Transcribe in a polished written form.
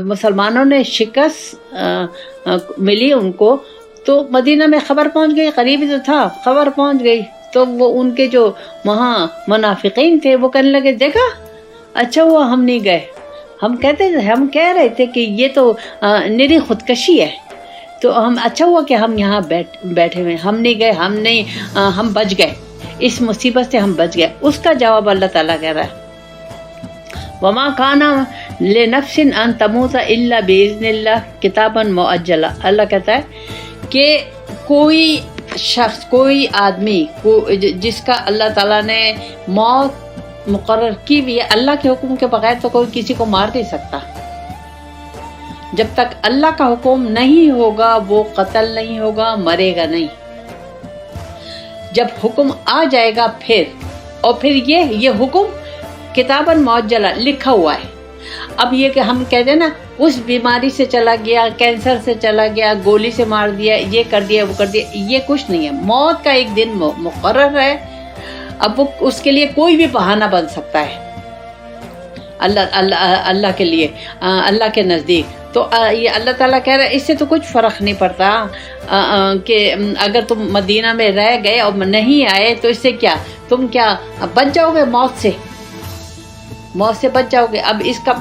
مسلمانوں نے شکست ملی ان کو، تو مدینہ میں خبر پہنچ گئی، قریب تو تھا، خبر پہنچ گئی، تو وہ ان کے جو وہاں منافقین تھے وہ کہنے لگے دیکھا اچھا ہوا ہم نہیں گئے، ہم کہہ رہے تھے کہ یہ تو نری خودکشی ہے، تو اچھا ہوا کہ ہم یہاں بیٹھے ہوئے، ہم نہیں گئے، ہم بچ گئے، اس مصیبت سے ہم بچ گئے۔ اس کا جواب اللہ تعالیٰ کہہ رہا ہے وما کان لنفس ان تموت الا باذن اللہ کتابا مؤجلا۔ اللہ کہتا ہے کہ کوئی شخص، کوئی آدمی جس کا اللہ تعالیٰ نے موت مقرر کی ہوئی ہے، اللہ کے حکم کے بغیر تو کوئی کسی کو مار نہیں سکتا۔ جب تک اللہ کا حکم نہیں ہوگا وہ قتل نہیں ہوگا، مرے گا نہیں۔ جب حکم آ جائے گا اور پھر یہ حکم کتاباً معجلہ لکھا ہوا ہے۔ اب یہ کہ ہم کہتے ہیں نا اس بیماری سے چلا گیا، کینسر سے چلا گیا، گولی سے مار دیا، یہ کر دیا، وہ کر دیا، یہ کچھ نہیں ہے۔ موت کا ایک دن مقرر ہے، اب وہ اس کے لیے کوئی بھی بہانہ بن سکتا ہے اللہ کے لیے، اللہ کے نزدیک۔ تو یہ اللہ تعالیٰ کہہ رہا ہے اس سے تو کچھ فرق نہیں پڑتا کہ اگر تم مدینہ میں رہ گئے اور نہیں آئے تو اس سے کیا، تم کیا بچ جاؤ گے موت سے بچ جاؤ گے۔ اب اس کا